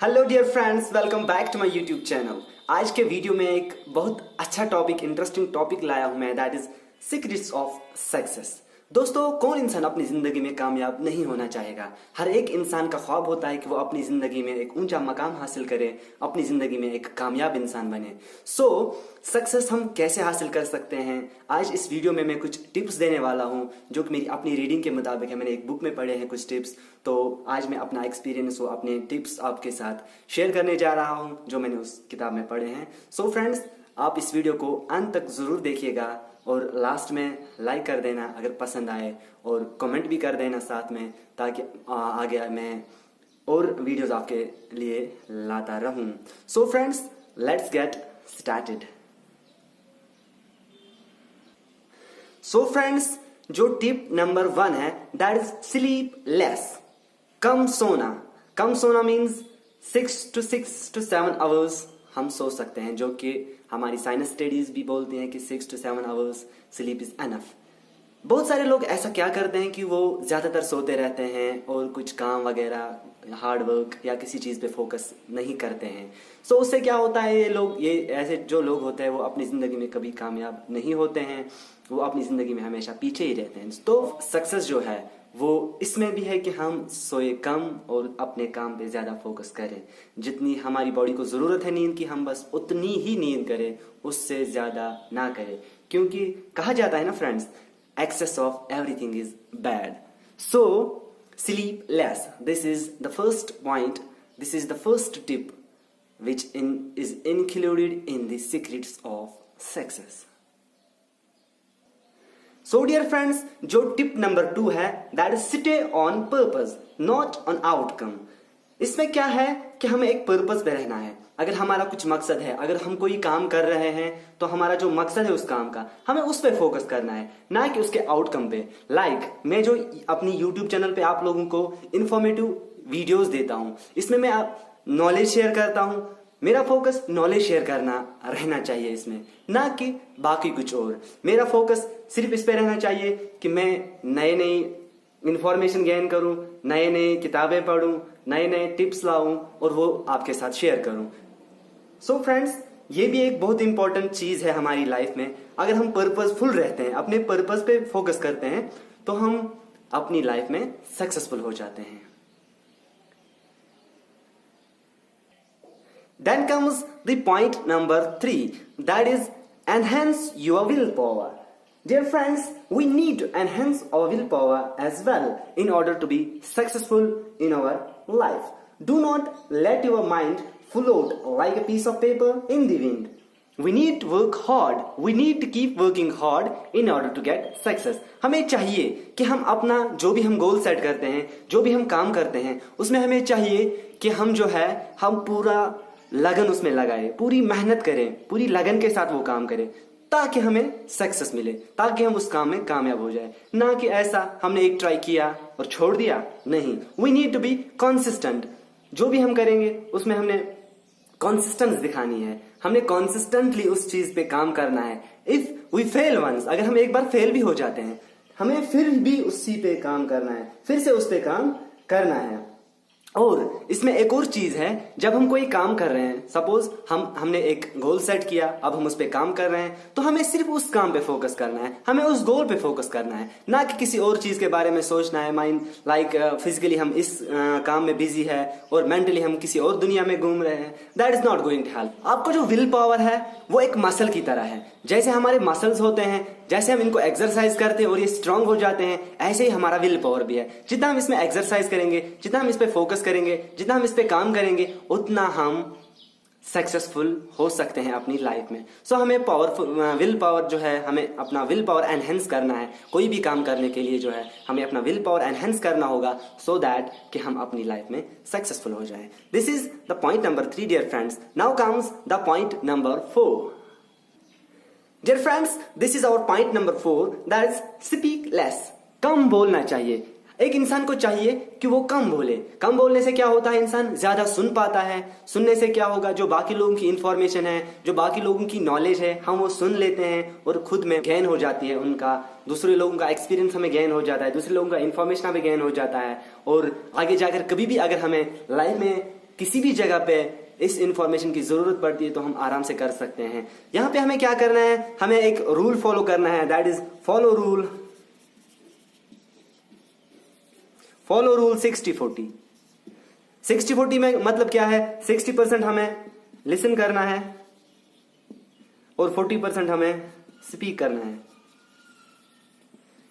Hello dear friends, welcome back to my YouTube channel. आज के video में एक बहुत अच्छा टॉपिक, इंटरेस्टिंग टॉपिक लाया हूं मैं, that is secrets of success. दोस्तों, कौन इंसान अपनी जिंदगी में कामयाब नहीं होना चाहेगा? हर एक इंसान का ख्वाब होता है कि वो अपनी जिंदगी में एक ऊंचा मकाम हासिल करे, अपनी जिंदगी में एक कामयाब इंसान बने। सक्सेस हम कैसे हासिल कर सकते हैं, आज इस वीडियो में मैं कुछ टिप्स देने वाला हूं जो कि मेरी अपनी रीडिंग के मुताबिक है। मैंने एक बुक में पढ़े हैं कुछ टिप्स, तो आज मैं अपना एक्सपीरियंस वो अपने टिप्स आपके साथ शेयर करने जा रहा हूं जो मैंने उस किताब में पढ़े हैं। फ्रेंड्स, आप इस वीडियो को अंत तक जरूर देखिएगा और लास्ट में लाइक कर देना अगर पसंद आए, और कमेंट भी कर देना साथ में, ताकि आगे मैं और वीडियोस आपके लिए लाता रहूं। Friends, let's get started. Friends, जो टिप नंबर 1 है दैट इज स्लीप लेस। कम सोना मीन्स 6 to 7 आवर्स हम सो सकते हैं, जो कि हमारी साइंस स्टडीज भी बोलती हैं कि 6 to 7 hours sleep is enough. बहुत सारे लोग ऐसा क्या करते हैं कि वो ज्यादातर सोते रहते हैं और कुछ काम वगैरह, हार्ड वर्क या किसी चीज पे फोकस नहीं करते हैं। उससे क्या होता है, ये ऐसे जो लोग होते हैं वो अपनी जिंदगी में कभी कामयाब नहीं होते हैं, वो अपनी जिंदगी में हमेशा पीछे ही रहते हैं। तो सक्सेस जो है वो इसमें भी है कि हम सोए कम और अपने काम पे ज्यादा फोकस करें। जितनी हमारी बॉडी को जरूरत है नींद की, हम बस उतनी ही नींद करें, उससे ज्यादा ना करें, क्योंकि कहा जाता है ना friends, excess of everything is bad. Sleep less, this is the first point, this is the first tip which is included in the secrets of success. Dear friends, जो टिप नंबर 2 है that is stay on purpose not on outcome. इसमें क्या है कि हमें एक purpose पे रहना है। अगर हमारा कुछ मकसद है, अगर हम कोई काम कर रहे हैं, तो हमारा जो मकसद है उस काम का, हमें उस पे फोकस करना है, ना कि उसके आउटकम पे। मैं जो अपनी यूट्यूब चैनल पे आप लोगों को इंफॉर्मेटिव वीडियोस देता हूं, इसमें मैं नॉलेज शेयर करता हूं। मेरा फोकस नॉलेज शेयर करना रहना चाहिए इसमें, ना कि बाकी कुछ और। मेरा फोकस सिर्फ इस पे रहना चाहिए कि मैं नए इंफॉर्मेशन गेन करूं, नए किताबें पढूं, नए टिप्स लाऊं और वो आपके साथ शेयर करूं। फ्रेंड्स, ये भी एक बहुत इंपॉर्टेंट चीज है हमारी लाइफ में। अगर हम पर्पसफुल रहते हैं, अपने पर्पस पे फोकस करते हैं, तो हम अपनी लाइफ में सक्सेसफुल हो जाते हैं। Then comes the point number 3, that is enhance your willpower. Dear friends, we need to enhance our willpower as well in order to be successful in our life. Do not let your mind float like a piece of paper in the wind. We need to work hard. We need to keep working hard in order to get success. हमें चाहिए कि हम अपना जो भी हम goal set करते हैं, जो भी हम काम करते हैं, उसमें हमें चाहिए कि हम जो है हम पूरा लगन उसमें लगाए, पूरी मेहनत करें, पूरी लगन के साथ वो काम करें, ताकि हमें सक्सेस मिले, ताकि हम उस काम में कामयाब हो जाए। ना कि ऐसा हमने एक ट्राई किया और छोड़ दिया, नहीं। We need to be consistent. जो भी हम करेंगे उसमें हमने कॉन्सिस्टेंस दिखानी है, हमने कॉन्सिस्टेंटली उस चीज पे काम करना है। इफ वी फेल वंस, अगर हम एक बार फेल भी हो जाते हैं, हमें फिर भी उसी पे काम करना है, फिर से उस पे काम करना है। और इसमें एक और चीज है, जब हम कोई काम कर रहे हैं, सपोज हमने एक गोल सेट किया, अब हम उस पे काम कर रहे हैं, तो हमें सिर्फ उस काम पे फोकस करना है, हमें उस गोल पे फोकस करना है, ना कि किसी और चीज के बारे में सोचना है। माइंड फिजिकली हम इस काम में बिजी है और मेंटली हम किसी और दुनिया में घूम रहे हैं, that is not going to help. आपको जो विल पावर है वो एक मसल की तरह है। जैसे हमारे मसल्स होते हैं, जैसे हम इनको एक्सरसाइज करते हैं और ये स्ट्रांग हो जाते हैं, ऐसे ही हमारा विल पावर भी है। जितना हम इसमें एक्सरसाइज करेंगे, जितना हम इस पे फोकस करेंगे, जितना हम इस पे काम करेंगे, उतना हम सक्सेसफुल हो सकते हैं अपनी लाइफ में। हमें विल पावर जो है, हमें अपना विल पावर एनहेंस करना है। कोई भी काम करने के लिए जो है हमें अपना विल पावर एनहेंस करना होगा, सो दैट कि हम अपनी लाइफ में सक्सेसफुल हो जाएं। This is the point number 3 dear friends. Now comes the point number 4। Dear friends, this is our point number 4, that is speak less. कम बोलना चाहिए। एक इंसान को चाहिए कि वो कम बोले। कम बोलने से क्या होता है, इंसान ज्यादा सुन पाता है। सुनने से क्या होगा, जो बाकी लोगों की इंफॉर्मेशन है, जो बाकी लोगों की नॉलेज है, हम वो सुन लेते हैं और खुद में गेन हो जाती है उनका। दूसरे लोगों का एक्सपीरियंस हमें गेन हो जाता है, दूसरे लोगों का इंफॉर्मेशन हमें गेन हो जाता है। और आगे जाकर कभी भी अगर हमें लाइफ में किसी भी जगह पे इस इंफॉर्मेशन की जरूरत पड़ती है तो हम आराम से कर सकते हैं। यहां पे हमें क्या करना है, हमें एक रूल फॉलो करना है, दैट इज फॉलो रूल 60-40। 60-40 में मतलब क्या है, 60% हमें लिसन करना है और 40% हमें स्पीक करना है।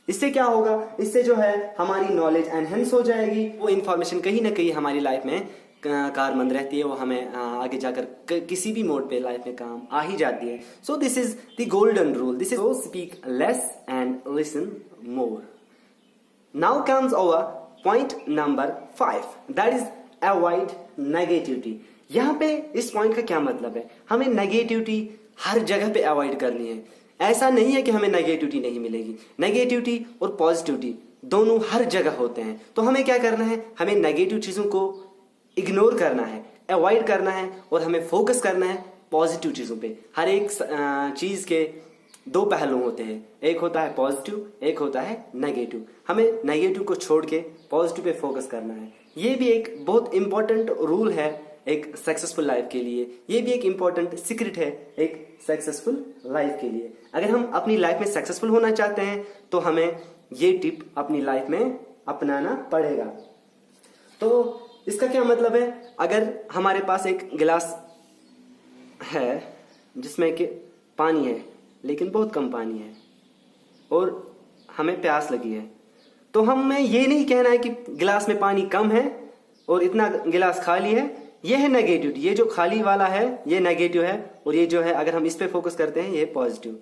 इससे क्या होगा, इससे जो है हमारी नॉलेज एनहेंस हो जाएगी, वो इंफॉर्मेशन कहीं ना कहीं हमारी लाइफ में कारमंद रहती है, वो हमें आगे जाकर किसी भी मोड पे लाइफ में काम आ ही जाती है। So this is the golden rule, this is so speak less and listen more. Now comes our point number 5, that is avoid negativity. यहां पे इस पॉइंट का क्या मतलब है, हमें नेगेटिविटी हर जगह पे अवॉइड करनी है। ऐसा नहीं है कि हमें नेगेटिविटी नहीं मिलेगी, नेगेटिविटी और पॉजिटिविटी दोनों हर जगह होते हैं। तो हमें क्या करना है, हमें नेगेटिव चीजों को इग्नोर करना है, अवॉइड करना है और हमें फोकस करना है पॉजिटिव चीजों पे। हर एक चीज के दो पहलू होते हैं, एक होता है पॉजिटिव, एक होता है नेगेटिव। हमें नेगेटिव को छोड़ के पॉजिटिव पे फोकस करना है। ये भी एक बहुत इंपॉर्टेंट रूल है एक सक्सेसफुल लाइफ के लिए, ये भी एक इंपॉर्टेंट सीक्रेट है एक सक्सेसफुल लाइफ के लिए। अगर हम अपनी लाइफ में सक्सेसफुल होना चाहते हैं तो हमें ये टिप अपनी लाइफ में अपनाना पड़ेगा। तो इसका क्या मतलब है, अगर हमारे पास एक गिलास है जिसमें कि पानी है लेकिन बहुत कम पानी है और हमें प्यास लगी है, तो हमें ये नहीं कहना है कि गिलास में पानी कम है और इतना गिलास खाली है, ये है नेगेटिव। ये जो खाली वाला है ये नेगेटिव है और ये जो है अगर हम इस पे फोकस करते हैं ये पॉजिटिव।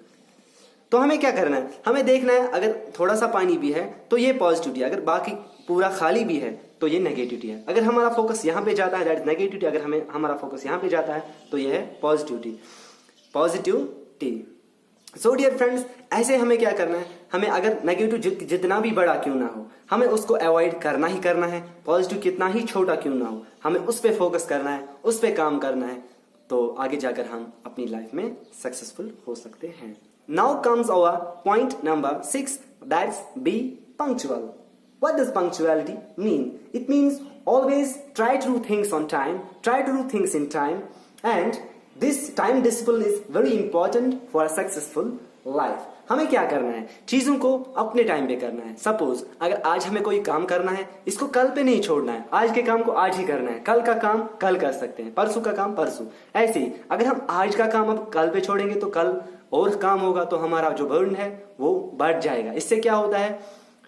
तो हमें क्या करना है, हमें देखना है अगर थोड़ा सा पानी भी है तो ये पॉजिटिविटी है, अगर बाकी पूरा खाली भी है तो ये नेगेटिविटी है। अगर हमारा फोकस यहाँ पे जाता है दैट इज नेगेटिविटी, अगर हमारा फोकस यहाँ पे जाता है तो ये है पॉजिटिविटी। सो डियर फ्रेंड्स, ऐसे हमें क्या करना है, हमें अगर नेगेटिव जितना भी बड़ा क्यों ना हो हमें उसको अवॉइड करना ही करना है, पॉजिटिव कितना ही छोटा क्यों ना हो हमें उस पे फोकस करना है, उस पे काम करना है, तो आगे जाकर हम अपनी लाइफ में सक्सेसफुल हो सकते हैं। Now comes our point number 6, that's be punctual. What does punctuality mean? It means always try to do things on time, try to do things in time, and this time discipline is very important for a successful life. हमें क्या करना है, चीजों को अपने time पे करना है। सपोज अगर आज हमें कोई काम करना है, इसको कल पे नहीं छोड़ना है, आज के काम को आज ही करना है, कल का काम कल कर सकते हैं, परसों का काम परसों। ऐसे ही अगर हम आज का काम अब कल पे छोड़ेंगे तो कल और काम होगा तो हमारा जो बर्डन है वो बढ़ जाएगा। इससे क्या होता है,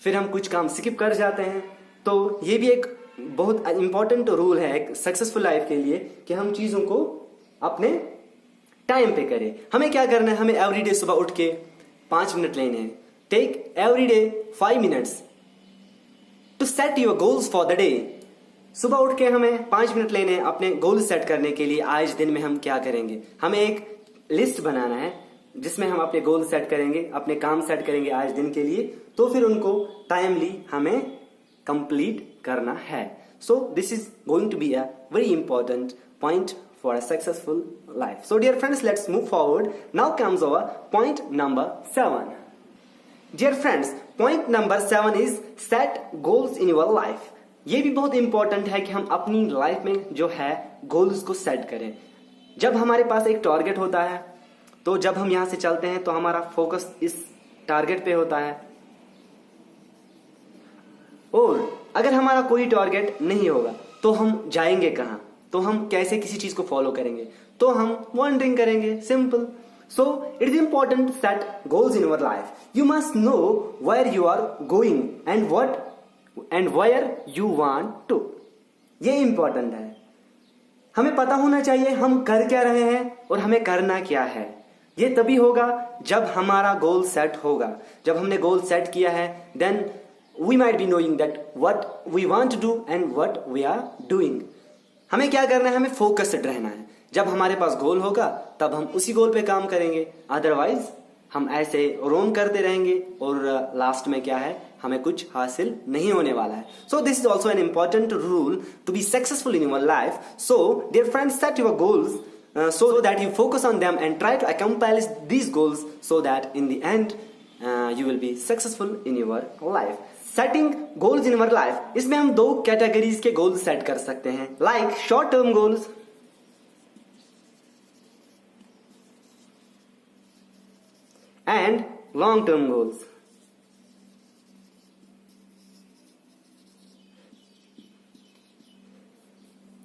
फिर हम कुछ काम स्किप कर जाते हैं। तो ये भी एक बहुत इंपॉर्टेंट रूल है एक सक्सेसफुल लाइफ के लिए कि हम चीजों को अपने टाइम पे करें। हमें क्या करना है, हमें एवरीडे सुबह उठ के 5 मिनट लेने हैं। Take everyday 5 minutes to set your goals for the day. सुबह उठ के हमें 5 मिनट लेने हैं अपने गोल सेट करने के लिए। आज दिन में हम क्या करेंगे, हमें एक लिस्ट बनाना है जिसमें हम अपने गोल सेट करेंगे, अपने काम सेट करेंगे आज दिन के लिए, तो फिर उनको टाइमली हमें कंप्लीट करना है। So this is going to be a very important point for a successful life. So dear friends, let's move forward. Now comes our point number 7। Dear friends, point number 7 is set goals in your life. ये भी बहुत important है कि हम अपनी life में जो है गोल्स को सेट करें। जब हमारे पास एक टारगेट होता है तो जब हम यहां से चलते हैं तो हमारा फोकस इस टारगेट पे होता है, और अगर हमारा कोई टारगेट नहीं होगा तो हम जाएंगे कहां, तो हम कैसे किसी चीज को फॉलो करेंगे, तो हम वॉन्डरिंग करेंगे, simple. So it is important set goals in your life. You must know where you are going and what and where you want to. ये इंपॉर्टेंट है, हमें पता होना चाहिए हम कर क्या रहे हैं और हमें करना क्या है। ये तभी होगा जब हमारा गोल सेट होगा। जब हमने गोल सेट किया है then we might be knowing that what we want to do and what we are doing. हमें क्या करना है, हमें फोकस्ड रहना है। जब हमारे पास गोल होगा तब हम उसी गोल पे काम करेंगे, अदरवाइज हम ऐसे रोम करते रहेंगे और लास्ट में क्या है, हमें कुछ हासिल नहीं होने वाला है। So this is also an important rule to be successful in your life. So dear friends, set your goals so that you focus on them and try to accomplish these goals so that in the end you will be successful in your life. Setting goals in our life, इसमें हम दो categories के goals set कर सकते हैं, like short term goals and long term goals.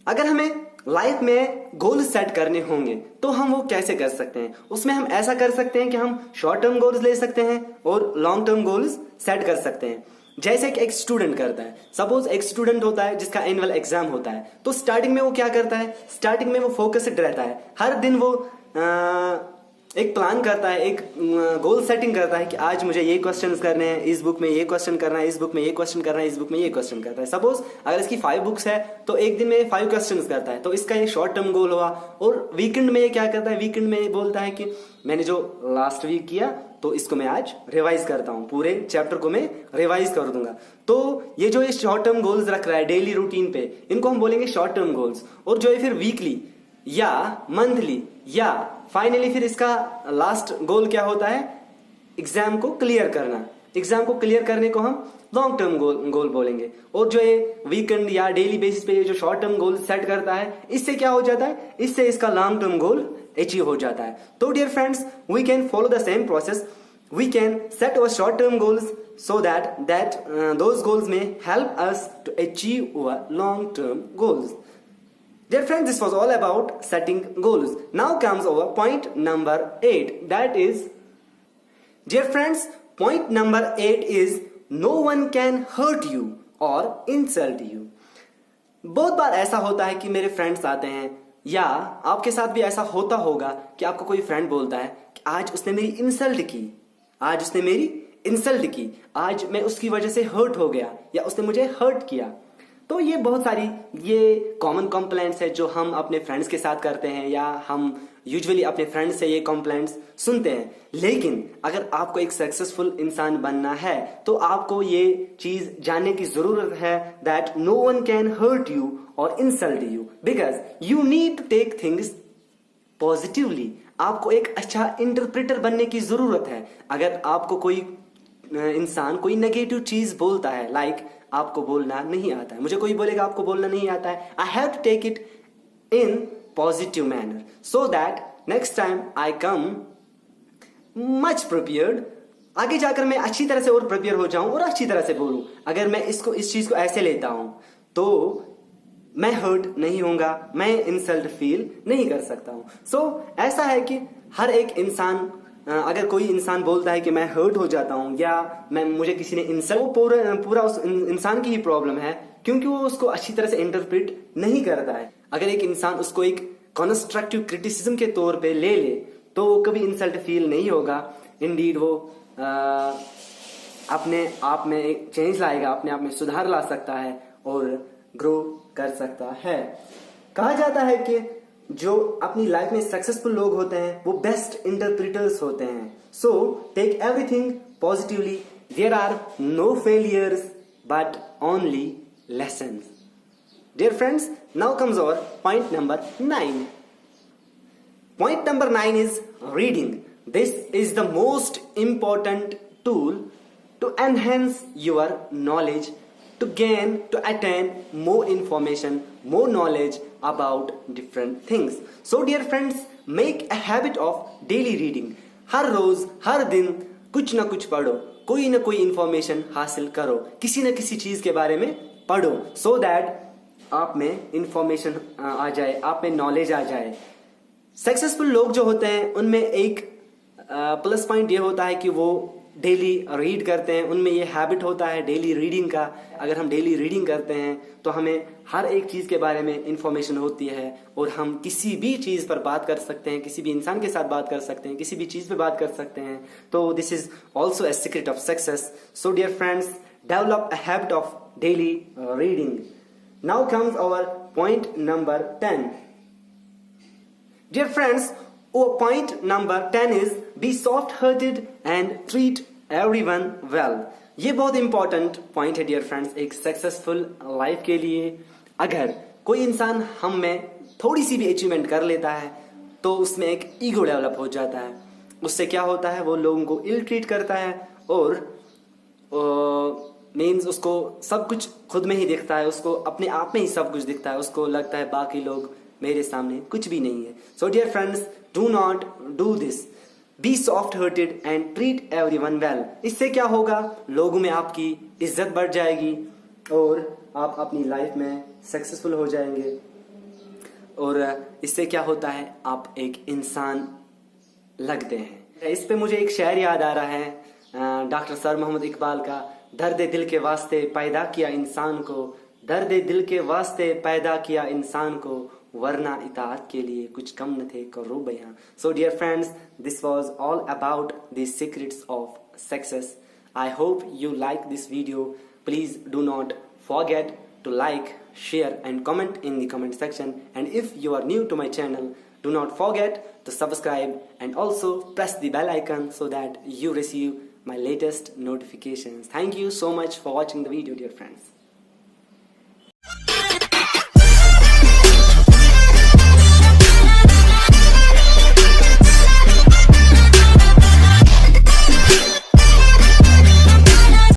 अगर हमें life में गोल सेट करने होंगे तो हम वो कैसे कर सकते हैं? उसमें हम ऐसा कर सकते हैं कि हम शॉर्ट टर्म गोल्स ले सकते हैं और लॉन्ग टर्म गोल्स सेट कर सकते हैं। जैसे कि एक स्टूडेंट करता है, सपोज एक स्टूडेंट होता है जिसका एनुअल एग्जाम होता है, तो स्टार्टिंग में वो क्या करता है? स्टार्टिंग में वो फोकस्ड रहता है, हर दिन वो एक प्लान करता है, एक गोल सेटिंग करता है कि आज मुझे ये क्वेश्चन करने हैं, इस बुक में ये क्वेश्चन करना है, इस बुक में ये क्वेश्चन करना है, इस बुक में ये क्वेश्चन करता है। सपोज अगर इसकी 5 बुक्स है तो एक दिन में 5 क्वेश्चन करता है, तो इसका ये शॉर्ट टर्म गोल हुआ। और वीकेंड में ये क्या करता है? वीकेंड में ये बोलता है कि मैंने जो लास्ट वीक किया तो इसको मैं आज रिवाइज करता हूं, पूरे चैप्टर को मैं रिवाइज कर दूंगा। तो ये जो ये शॉर्ट टर्म गोल्स रख रहा है डेली रूटीन पे, इनको हम बोलेंगे शॉर्ट टर्म गोल्स। और जो है फिर वीकली या मंथली या फाइनली फिर इसका लास्ट गोल क्या होता है? एग्जाम को क्लियर करना। एग्जाम को क्लियर करने को हम लॉन्ग टर्म गोल बोलेंगे। और जो ये वीकेंड या डेली बेसिस पे जो शॉर्ट टर्म गोल सेट करता है, इससे क्या हो जाता है? इससे इसका लॉन्ग टर्म गोल अचीव हो जाता है। तो dear friends, we can follow the same process. We can set our short term goals so that those goals may help us to achieve our long term goals. Dear friends, this was all about setting goals. Now comes our point number 8. That is, dear friends, point number 8 is no one can hurt you or insult you. बहुत बार ऐसा होता है कि मेरे friends आते हैं, या आपके साथ भी ऐसा होता होगा कि आपको कोई फ्रेंड बोलता है कि आज उसने मेरी इंसल्ट की, आज उसने मेरी इंसल्ट की, आज मैं उसकी वजह से हर्ट हो गया, या उसने मुझे हर्ट किया। तो ये बहुत सारी ये कॉमन कंप्लेंट्स है जो हम अपने फ्रेंड्स के साथ करते हैं, या हम यूजुअली अपने फ्रेंड्स से ये कंप्लेंट्स सुनते हैं। लेकिन अगर आपको एक सक्सेसफुल इंसान बनना है तो आपको ये चीज जानने की जरूरत है that no one can hurt you और insult you, because you need to take things positively. आपको एक अच्छा इंटरप्रेटर बनने की जरूरत है। अगर आपको कोई इंसान कोई नेगेटिव चीज बोलता है, लाइक आपको बोलना नहीं आता है, मुझे कोई बोलेगा आपको बोलना नहीं आता है, I have to take it in positive manner so that next time I come much prepared. आगे जाकर मैं अच्छी तरह से और प्रिपेयर हो जाऊं और अच्छी तरह से बोलूं। अगर मैं इस चीज को ऐसे लेता हूं तो मैं हर्ट नहीं होऊंगा, मैं इंसल्ट फील नहीं कर सकता हूं। सो ऐसा है कि हर एक इंसान, अगर कोई इंसान बोलता है कि मैं हर्ट हो जाता हूं या मुझे किसी ने इंसल्ट, पूरा उस इंसान की ही प्रॉब्लम है, क्योंकि वो उसको अच्छी तरह से इंटरप्रेट नहीं करता है। अगर एक इंसान उसको एक कंस्ट्रक्टिव क्रिटिसिज्म के तौर पे ले ले तो वो कभी इंसल्ट फील नहीं होगा। इंडीड वो अपने आप में एक चेंज लाएगा, अपने आप में सुधार ला सकता है और ग्रो कर सकता है। कहा जाता है कि जो अपनी लाइफ में सक्सेसफुल लोग होते हैं वो बेस्ट इंटरप्रिटर्स होते हैं। So take everything positively. There are no failures but only lessons. Dear friends, now comes our point number 9. Point number 9 is reading. This is the most important tool to enhance your knowledge, to attain more information, more knowledge about different things. So dear friends, make a habit of daily reading. हर रोज हर दिन कुछ ना कुछ पढ़ो, कोई ना कोई information हासिल करो, किसी न किसी चीज के बारे में पढ़ो, so that आप में इंफॉर्मेशन आ जाए, आप में नॉलेज आ जाए। सक्सेसफुल लोग जो होते हैं उनमें एक प्लस पॉइंट ये होता है कि वो डेली रीड करते हैं, उनमें ये हैबिट होता है डेली रीडिंग का। अगर हम डेली रीडिंग करते हैं तो हमें हर एक चीज के बारे में इंफॉर्मेशन होती है और हम किसी भी चीज पर बात कर सकते हैं, किसी भी इंसान के साथ बात कर सकते हैं, किसी भी चीज पे बात कर सकते हैं। तो this is also a secret of success. So dear friends, develop a habit of daily reading. Now comes our point number 10. Dear friends, our point number 10 is be soft-hearted and treat everyone well. ये बहुत important point है dear friends एक successful life के लिए। अगर कोई इंसान हम में थोड़ी सी भी अचीवमेंट कर लेता है तो उसमें एक ईगो डेवलप हो जाता है। उससे क्या होता है, वो लोगों को इल ट्रीट करता है और मीन्स उसको सब कुछ खुद में ही दिखता है, उसको अपने आप में ही सब कुछ दिखता है, उसको लगता है बाकी लोग मेरे सामने कुछ भी नहीं है. So dear friends, do not do this. Be soft hearted and treat everyone well. इससे क्या होगा, लोगों में आपकी इज्जत बढ़ जाएगी और आप अपनी लाइफ में सक्सेसफुल हो जाएंगे. और इससे क्या होता है, आप एक इंसान लगते हैं. इस पे मुझे एक शेर याद आ रहा है डॉक्टर सर मोहम्मद इकबाल का. दर्द दिल के वास्ते पैदा किया इंसान को, दर्द दिल के वास्ते पैदा किया इंसान को, वरना इताअत के लिए कुछ कम न थे करो बयां. So dear friends, this was all about the secrets of success. I hope you like this video. Please do not forget to like, share and comment in the comment section. And if you are new to my channel, do not forget to subscribe and also press the bell icon so that you receive my latest notifications. Thank you so much for watching the video, dear friends.